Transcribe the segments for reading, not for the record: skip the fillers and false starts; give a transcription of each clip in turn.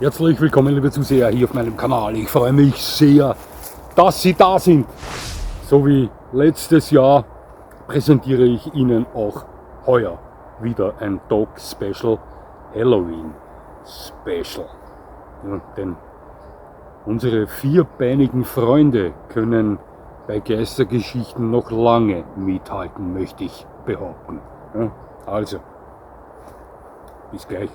Herzlich willkommen, liebe Zuseher, hier auf meinem Kanal. Ich freue mich sehr, dass Sie da sind. So wie letztes Jahr präsentiere ich Ihnen auch heuer wieder ein Dog Special, Halloween Special. Ja, denn unsere vierbeinigen Freunde können bei Geistergeschichten noch lange mithalten, möchte ich behaupten. Ja, also, bis gleich.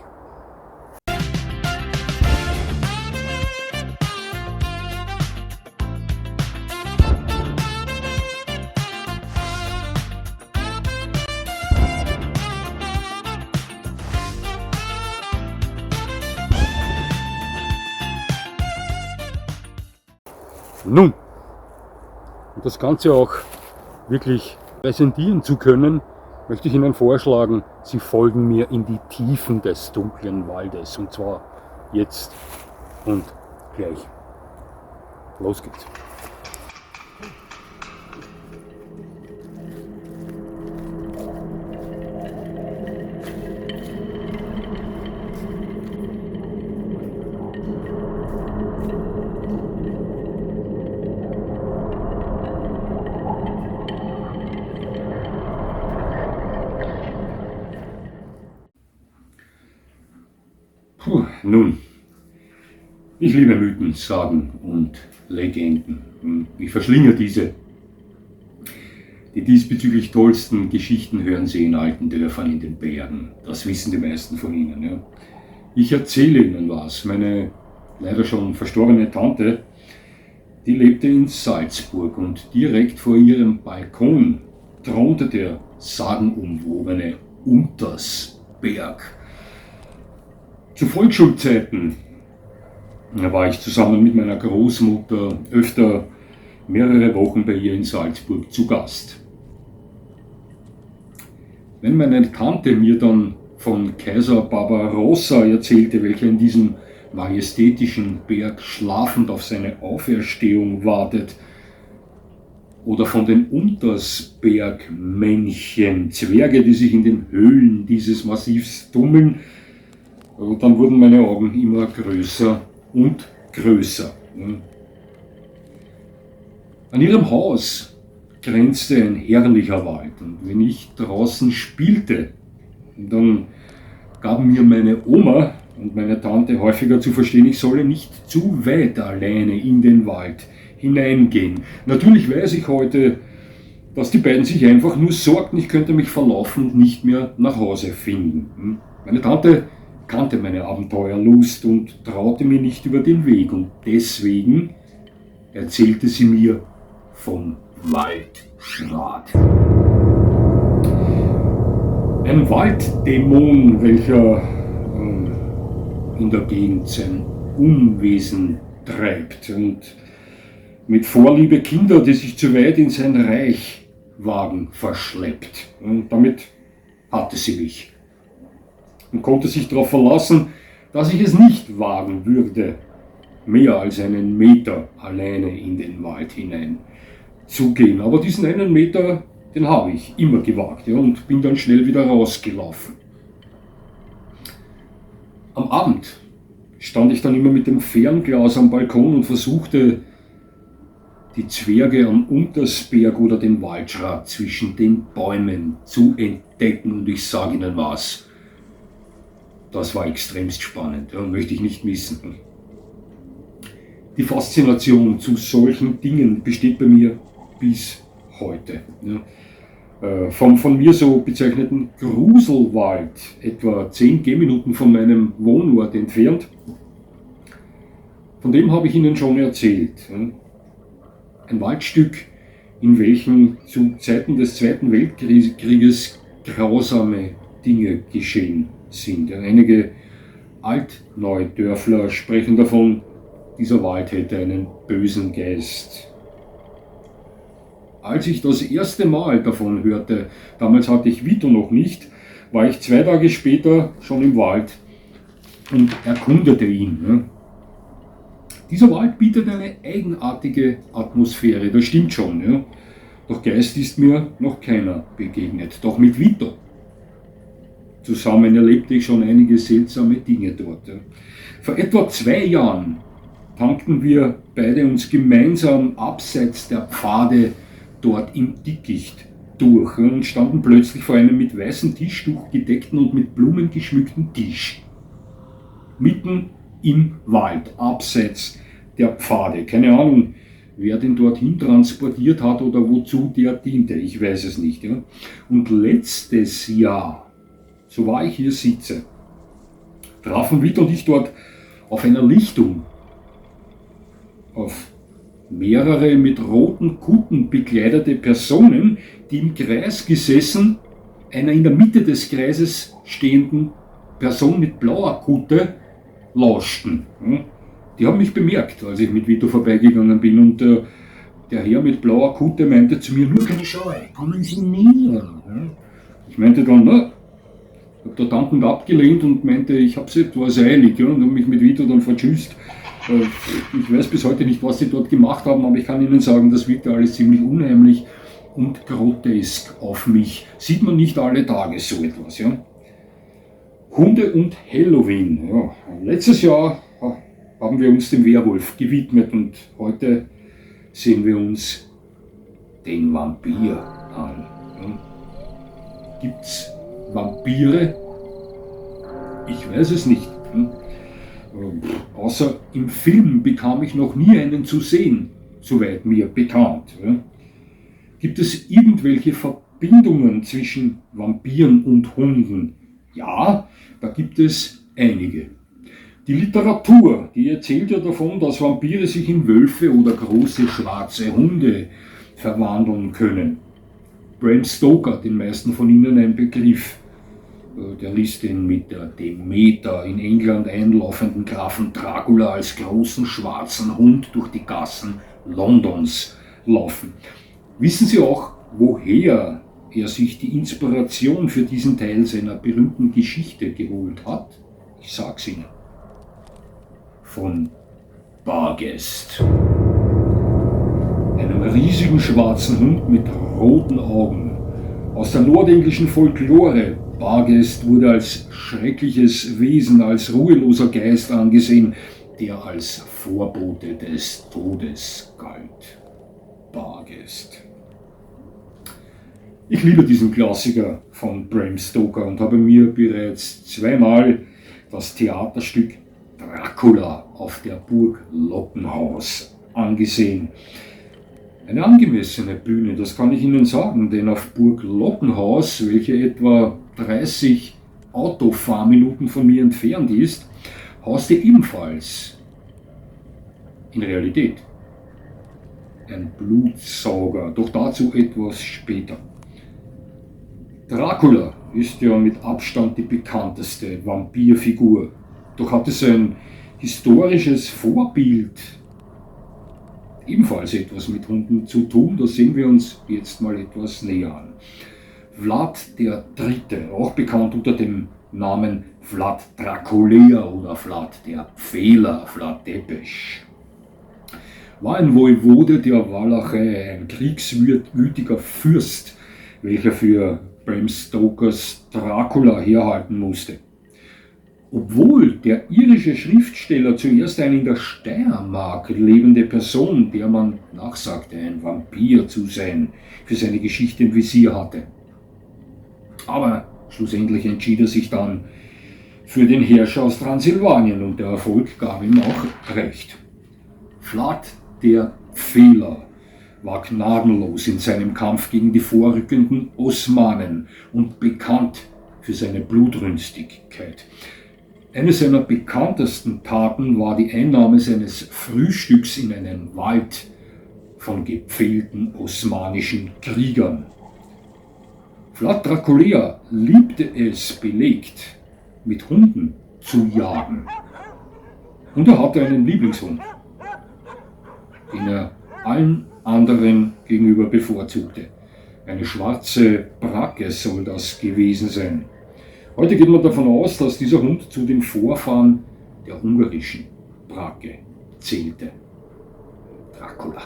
Nun, um das Ganze auch wirklich präsentieren zu können, möchte ich Ihnen vorschlagen, Sie folgen mir in die Tiefen des dunklen Waldes. Und zwar jetzt und gleich. Los geht's. Nun, ich liebe Mythen, Sagen und Legenden. Ich verschlinge diese. Die diesbezüglich tollsten Geschichten hören Sie in alten Dörfern in den Bergen. Das wissen die meisten von Ihnen. Ja. Ich erzähle Ihnen was. Meine leider schon verstorbene Tante, die lebte in Salzburg und direkt vor ihrem Balkon thronte der sagenumwobene Untersberg. Zu Volksschulzeiten war ich zusammen mit meiner Großmutter öfter mehrere Wochen bei ihr in Salzburg zu Gast. Wenn meine Tante mir dann von Kaiser Barbarossa erzählte, welcher in diesem majestätischen Berg schlafend auf seine Auferstehung wartet, oder von den Untersbergmännchen, Zwerge, die sich in den Höhlen dieses Massivs tummeln, dann wurden meine Augen immer größer und größer. An ihrem Haus grenzte ein herrlicher Wald, und wenn ich draußen spielte, dann gaben mir meine Oma und meine Tante häufiger zu verstehen, ich solle nicht zu weit alleine in den Wald hineingehen. Natürlich weiß ich heute, dass die beiden sich einfach nur sorgten, ich könnte mich verlaufen und nicht mehr nach Hause finden. Meine Tante kannte meine Abenteuerlust und traute mir nicht über den Weg, und deswegen erzählte sie mir vom Waldschrat. Ein Walddämon, welcher in der Gegend sein Unwesen treibt und mit Vorliebe Kinder, die sich zu weit in sein Reich wagen, verschleppt. Und damit hatte sie mich. Und konnte sich darauf verlassen, dass ich es nicht wagen würde, mehr als einen Meter alleine in den Wald hinein zu gehen. Aber diesen einen Meter, den habe ich immer gewagt, ja, und bin dann schnell wieder rausgelaufen. Am Abend stand ich dann immer mit dem Fernglas am Balkon und versuchte, die Zwerge am Untersberg oder den Waldschrat zwischen den Bäumen zu entdecken. Und ich sage Ihnen was, das war extremst spannend, ja, möchte ich nicht missen. Die Faszination zu solchen Dingen besteht bei mir bis heute. Ja. Vom von mir so bezeichneten Gruselwald, etwa 10 Gehminuten von meinem Wohnort entfernt, von dem habe ich Ihnen schon erzählt. Ja. Ein Waldstück, in welchem zu Zeiten des Zweiten Weltkrieges grausame Dinge geschehen sind. Einige Altneudörfler sprechen davon, dieser Wald hätte einen bösen Geist. Als ich das erste Mal davon hörte, damals hatte ich Vito noch nicht, war ich 2 Tage später schon im Wald und erkundete ihn. Dieser Wald bietet eine eigenartige Atmosphäre, das stimmt schon. Ja. Doch Geist ist mir noch keiner begegnet, doch mit Vito. Zusammen erlebte ich schon einige seltsame Dinge dort. Vor etwa 2 Jahren tankten wir beide uns gemeinsam abseits der Pfade dort im Dickicht durch und standen plötzlich vor einem mit weißem Tischtuch gedeckten und mit Blumen geschmückten Tisch. Mitten im Wald, abseits der Pfade. Keine Ahnung, wer den dorthin transportiert hat oder wozu der diente, ich weiß es nicht. Ja. Und letztes Jahr, so war ich hier sitze, trafen Witt und ich dort auf einer Lichtung auf mehrere mit roten Kutten bekleidete Personen, die im Kreis gesessen, einer in der Mitte des Kreises stehenden Person mit blauer Kutte lauschten. Die haben mich bemerkt, als ich mit Vito vorbeigegangen bin, und der Herr mit blauer Kutte meinte zu mir, nur keine Scheu, kommen Sie näher. Ich meinte dann, na, ich habe da dankend abgelehnt und meinte, ich habe es etwas eilig, und habe mich mit Vito dann vertschüsst. Ich weiß bis heute nicht, was sie dort gemacht haben, aber ich kann Ihnen sagen, das wirkte alles ziemlich unheimlich und grotesk auf mich. Sieht man nicht alle Tage so etwas. Ja? Hunde und Halloween. Ja. Letztes Jahr haben wir uns dem Werwolf gewidmet und heute sehen wir uns den Vampir an. Ja? Gibt's Vampire? Ich weiß es nicht. Außer im Film bekam ich noch nie einen zu sehen, soweit mir bekannt. Gibt es irgendwelche Verbindungen zwischen Vampiren und Hunden? Ja, da gibt es einige. Die Literatur, die erzählt ja davon, dass Vampire sich in Wölfe oder große schwarze Hunde verwandeln können. Bram Stoker, den meisten von Ihnen ein Begriff. Der ließ den mit der Demeter in England einlaufenden Grafen Dracula als großen schwarzen Hund durch die Gassen Londons laufen. Wissen Sie auch, woher er sich die Inspiration für diesen Teil seiner berühmten Geschichte geholt hat? Ich sag's Ihnen. Von Barghest. Einem riesigen schwarzen Hund mit roten Augen. Aus der nordenglischen Folklore. Barghest wurde als schreckliches Wesen, als ruheloser Geist angesehen, der als Vorbote des Todes galt. Barghest. Ich liebe diesen Klassiker von Bram Stoker und habe mir bereits 2-mal das Theaterstück Dracula auf der Burg Lockenhaus angesehen. Eine angemessene Bühne, das kann ich Ihnen sagen, denn auf Burg Lockenhaus, welche etwa 30 Autofahrminuten von mir entfernt ist, hauste ebenfalls in Realität ein Blutsauger, doch dazu etwas später. Dracula ist ja mit Abstand die bekannteste Vampirfigur, doch hat es ein historisches Vorbild ebenfalls etwas mit Hunden zu tun. Das sehen wir uns jetzt mal etwas näher an. Vlad III., auch bekannt unter dem Namen Vlad Dracula oder Vlad der Pfähler, Vlad Tepes, war ein Woivode der Walachei, ein kriegswütiger Fürst, welcher für Bram Stokers Dracula herhalten musste. Obwohl der irische Schriftsteller zuerst eine in der Steiermark lebende Person, der man nachsagte, ein Vampir zu sein, für seine Geschichte im Visier hatte. Aber schlussendlich entschied er sich dann für den Herrscher aus Transsilvanien und der Erfolg gab ihm auch recht. Vlad der Pfähler war gnadenlos in seinem Kampf gegen die vorrückenden Osmanen und bekannt für seine Blutrünstigkeit. Eine seiner bekanntesten Taten war die Einnahme seines Frühstücks in einen Wald von gepfählten osmanischen Kriegern. Vlad Dracula liebte es, belegt, mit Hunden zu jagen. Und er hatte einen Lieblingshund, den er allen anderen gegenüber bevorzugte. Eine schwarze Bracke soll das gewesen sein. Heute geht man davon aus, dass dieser Hund zu den Vorfahren der ungarischen Bracke zählte. Dracula.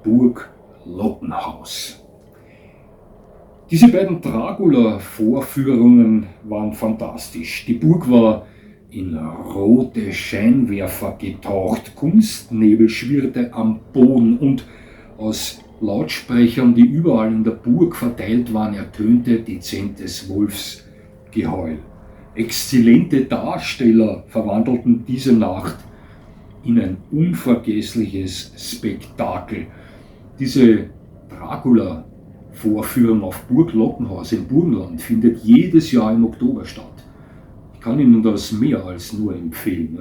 Burg Lockenhaus. Diese beiden Dracula-Vorführungen waren fantastisch. Die Burg war in rote Scheinwerfer getaucht, Kunstnebel schwirrte am Boden und aus Lautsprechern, die überall in der Burg verteilt waren, ertönte dezentes Wolfsgeheul. Exzellente Darsteller verwandelten diese Nacht in ein unvergessliches Spektakel. Diese Dracula-Vorführung auf Burg Lockenhaus im Burgenland findet jedes Jahr im Oktober statt. Ich kann Ihnen das mehr als nur empfehlen.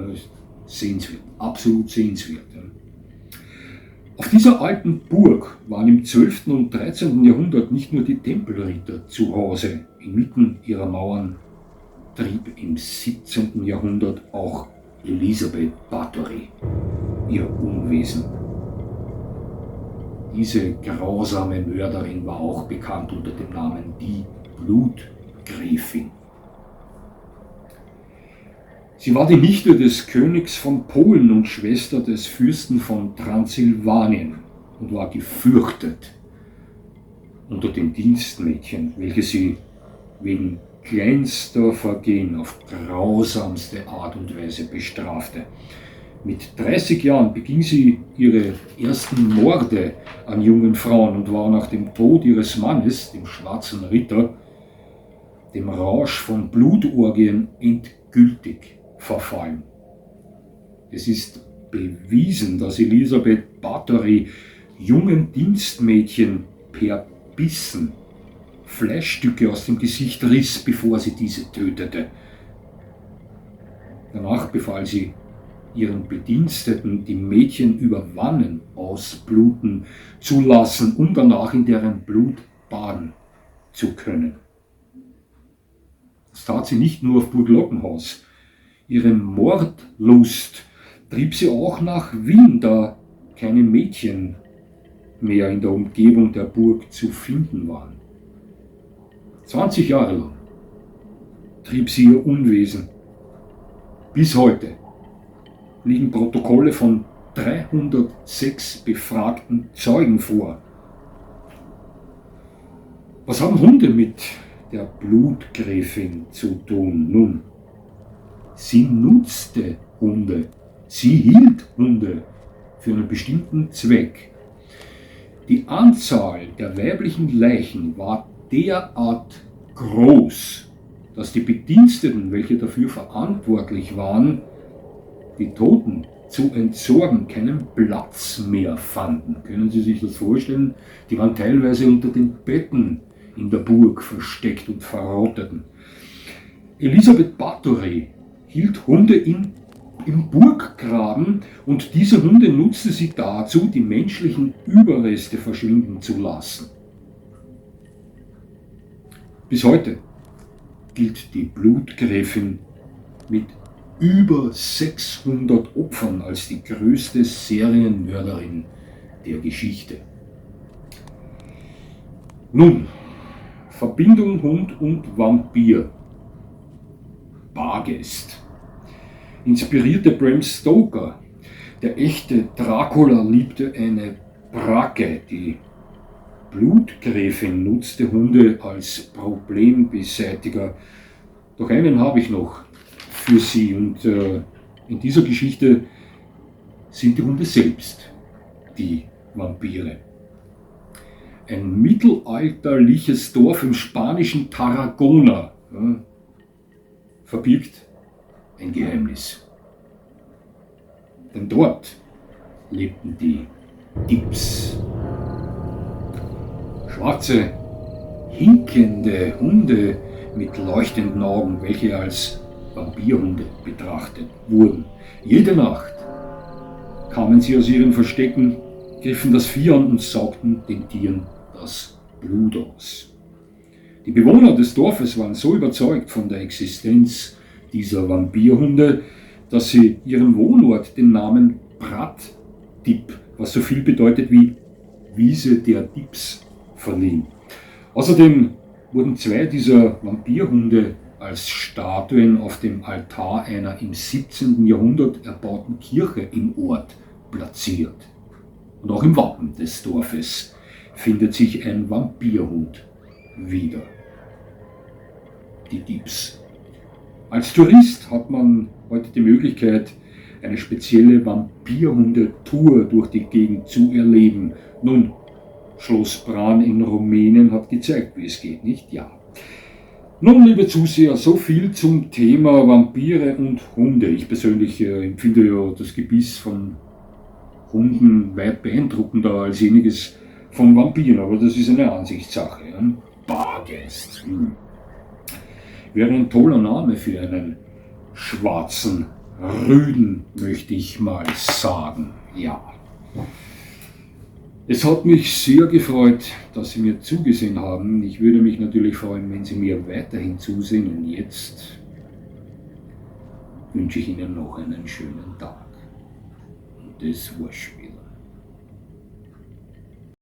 Sehenswert, absolut sehenswert. Auf dieser alten Burg waren im 12. und 13. Jahrhundert nicht nur die Tempelritter zu Hause. Inmitten ihrer Mauern trieb im 17. Jahrhundert auch Elisabeth Bathory ihr Unwesen. Diese grausame Mörderin war auch bekannt unter dem Namen die Blutgräfin. Sie war die Nichte des Königs von Polen und Schwester des Fürsten von Transsilvanien und war gefürchtet unter den Dienstmädchen, welche sie wegen kleinster Vergehen auf grausamste Art und Weise bestrafte. Mit 30 Jahren beging sie ihre ersten Morde an jungen Frauen und war nach dem Tod ihres Mannes, dem Schwarzen Ritter, dem Rausch von Blutorgien endgültig verfallen. Es ist bewiesen, dass Elisabeth Bathory jungen Dienstmädchen per Bissen Fleischstücke aus dem Gesicht riss, bevor sie diese tötete. Danach befahl sie ihren Bediensteten, die Mädchen über Wannen ausbluten zu lassen, um danach in deren Blut baden zu können. Das tat sie nicht nur auf Burg Lockenhaus. Ihre Mordlust trieb sie auch nach Wien, da keine Mädchen mehr in der Umgebung der Burg zu finden waren. 20 Jahre lang trieb sie ihr Unwesen. Bis heute liegen Protokolle von 306 befragten Zeugen vor. Was haben Hunde mit der Blutgräfin zu tun? Nun, sie nutzte Hunde, sie hielt Hunde für einen bestimmten Zweck. Die Anzahl der weiblichen Leichen war derart groß, dass die Bediensteten, welche dafür verantwortlich waren, die Toten zu entsorgen, keinen Platz mehr fanden. Können Sie sich das vorstellen? Die waren teilweise unter den Betten in der Burg versteckt und verrotteten. Elisabeth Bathory hielt Hunde im Burggraben und diese Hunde nutzte sie dazu, die menschlichen Überreste verschwinden zu lassen. Bis heute gilt die Blutgräfin mit über 600 Opfern als die größte Serienmörderin der Geschichte. Nun, Verbindung Hund und Vampir. Bargest. Inspirierte Bram Stoker. Der echte Dracula liebte eine Bracke. Die Blutgräfin nutzte Hunde als Problembeseitiger. Doch einen habe ich noch für Sie und in dieser Geschichte sind die Hunde selbst die Vampire. Ein mittelalterliches Dorf im spanischen Tarragona verbirgt ein Geheimnis. Denn dort lebten die Dips. Schwarze, hinkende Hunde mit leuchtenden Augen, welche als Vampirhunde betrachtet wurden. Jede Nacht kamen sie aus ihren Verstecken, griffen das Vieh an und saugten den Tieren das Blut aus. Die Bewohner des Dorfes waren so überzeugt von der Existenz dieser Vampirhunde, dass sie ihrem Wohnort den Namen Pratt-Dip, was so viel bedeutet wie Wiese der Dips, verliehen. Außerdem wurden 2 dieser Vampirhunde als Statuen auf dem Altar einer im 17. Jahrhundert erbauten Kirche im Ort platziert. Und auch im Wappen des Dorfes findet sich ein Vampirhund wieder. Die Tipps. Als Tourist hat man heute die Möglichkeit, eine spezielle Vampirhunde-Tour durch die Gegend zu erleben. Nun, Schloss Bran in Rumänien hat gezeigt, wie es geht, nicht? Ja. Nun, liebe Zuseher, so viel zum Thema Vampire und Hunde. Ich persönlich empfinde ja das Gebiss von Hunden weit beeindruckender als jeniges von Vampiren, aber das ist eine Ansichtssache. Ein Bargeist. Wäre ein toller Name für einen schwarzen Rüden, möchte ich mal sagen. Ja. Es hat mich sehr gefreut, dass Sie mir zugesehen haben. Ich würde mich natürlich freuen, wenn Sie mir weiterhin zusehen. Und jetzt wünsche ich Ihnen noch einen schönen Tag. Und das war's schon wieder.